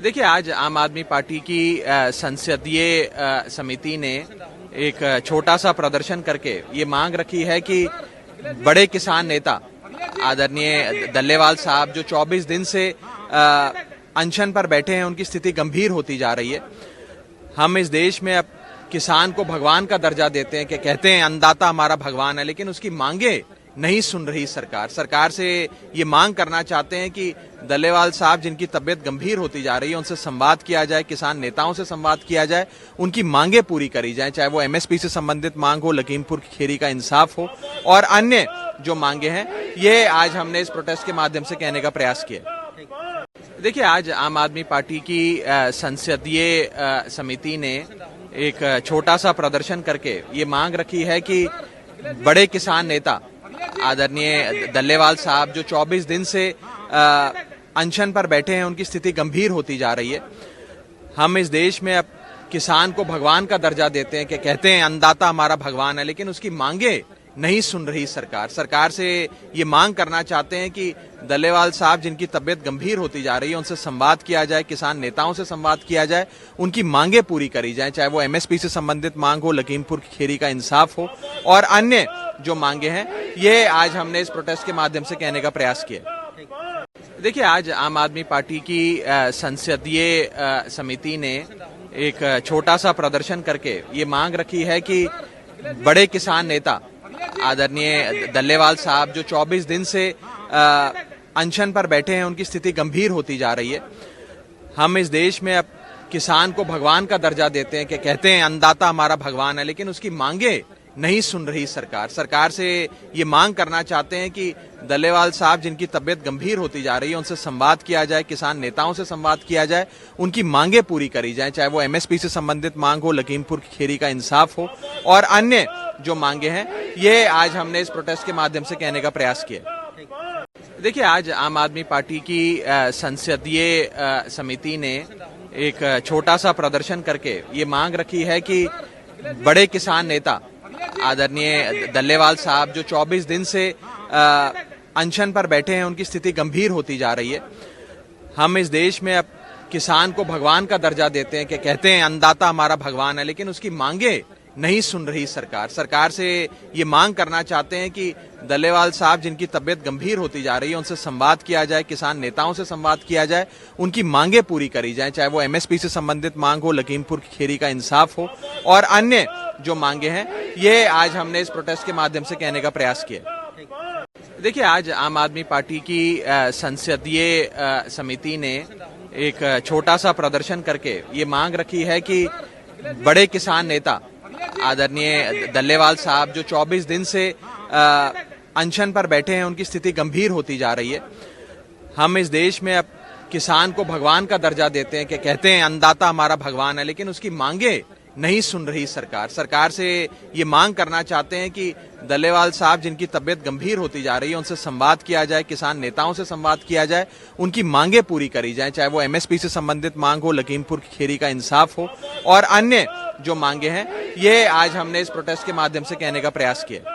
देखिए, आज आम आदमी पार्टी की संसदीय समिति ने एक छोटा सा प्रदर्शन करके ये मांग रखी है कि बड़े किसान नेता आदरणीय दल्लेवाल साहब जो 24 दिन से अनशन पर बैठे हैं, उनकी स्थिति गंभीर होती जा रही है। हम इस देश में अब किसान को भगवान का दर्जा देते हैं कि कहते हैं अन्नदाता हमारा भगवान है, लेकिन उसकी मांगे नहीं सुन रही सरकार से ये मांग करना चाहते हैं कि दल्लेवाल साहब जिनकी तबीयत गंभीर होती जा रही है, उनसे संवाद किया जाए, किसान नेताओं से संवाद किया जाए, उनकी मांगे पूरी करी जाए, चाहे वो एमएसपी से संबंधित मांग हो, लखीमपुर खीरी का इंसाफ हो और अन्य जो मांगे हैं, ये आज हमने इस प्रोटेस्ट के माध्यम से कहने का प्रयास किया। देखिए, आज आम आदमी पार्टी की संसदीय समिति ने एक छोटा सा प्रदर्शन करके ये मांग रखी है कि बड़े किसान नेता आदरणीय दल्लेवाल साहब जो 24 दिन से अनशन पर बैठे हैं, उनकी स्थिति गंभीर होती जा रही है। हम इस देश में अब किसान को भगवान का दर्जा देते हैं कि कहते हैं अन्नदाता हमारा भगवान है, लेकिन उसकी मांगे नहीं सुन रही सरकार से ये मांग करना चाहते हैं कि दल्लेवाल साहब जिनकी तबीयत गंभीर होती जा रही है, उनसे संवाद किया जाए, किसान नेताओं से संवाद किया जाए, उनकी मांगे पूरी करी जाए, चाहे वो एमएसपी से संबंधित मांग हो, लखीमपुर खीरी का इंसाफ हो और अन्य जो मांगे हैं, ये आज हमने इस प्रोटेस्ट के माध्यम से कहने का प्रयास किया। देखिए, आज आम आदमी पार्टी की संसदीय समिति ने एक छोटा सा प्रदर्शन करके ये मांग रखी है कि बड़े किसान नेता आदरणीय दल्लेवाल साहब जो 24 दिन से अनशन पर बैठे हैं, उनकी स्थिति गंभीर होती जा रही है। हम इस देश में अब किसान को भगवान का दर्जा देते हैं कि कहते हैं अन्नदाता हमारा भगवान है, लेकिन उसकी मांगे नहीं सुन रही सरकार से ये मांग करना चाहते हैं कि दल्लेवाल साहब जिनकी तबीयत गंभीर होती जा रही है, उनसे संवाद किया जाए, किसान नेताओं से संवाद किया जाए, उनकी मांगे पूरी करी जाए, चाहे वो एमएसपी से संबंधित मांग हो, लखीमपुर खीरी का इंसाफ हो और अन्य जो मांगे हैं, ये आज हमने इस प्रोटेस्ट के माध्यम से कहने का प्रयास किया। देखिए, आज आम आदमी पार्टी की संसदीय समिति ने एक छोटा सा प्रदर्शन करके ये मांग रखी है कि बड़े किसान नेता आदरणीय दल्लेवाल साहब जो 24 दिन से अनशन पर बैठे हैं, उनकी स्थिति गंभीर होती जा रही है। हम इस देश में अब किसान को भगवान का दर्जा देते हैं कि कहते हैं अन्नदाता हमारा भगवान है, लेकिन उसकी मांगे नहीं सुन रही सरकार से ये मांग करना चाहते हैं कि दल्लेवाल साहब जिनकी तबीयत गंभीर होती जा रही है, उनसे संवाद किया जाए, किसान नेताओं से संवाद किया जाए, उनकी मांगे पूरी करी जाए, चाहे वो एमएसपी से संबंधित मांग हो, लखीमपुर खीरी का इंसाफ हो और अन्य जो मांगे हैं, ये आज हमने इस प्रोटेस्ट के माध्यम से कहने का प्रयास किया। देखिए, आज आम आदमी पार्टी की संसदीय समिति ने एक छोटा सा प्रदर्शन करके ये मांग रखी है कि बड़े किसान नेता आदरणीय दल्लेवाल साहब जो 24 दिन से अनशन पर बैठे हैं, उनकी स्थिति गंभीर होती जा रही है। हम इस देश में अब किसान को भगवान का दर्जा देते हैं कि कहते हैं अन्नदाता हमारा भगवान है, लेकिन उसकी मांगे नहीं सुन रही सरकार से ये मांग करना चाहते हैं कि दल्लेवाल साहब जिनकी तबीयत गंभीर होती जा रही है, उनसे संवाद किया जाए, किसान नेताओं से संवाद किया जाए, उनकी मांगे पूरी करी जाए, चाहे वो एमएसपी से संबंधित मांग हो, लखीमपुर खीरी का इंसाफ हो और अन्य जो मांगे हैं, ये आज हमने इस प्रोटेस्ट के माध्यम से कहने का प्रयास किया।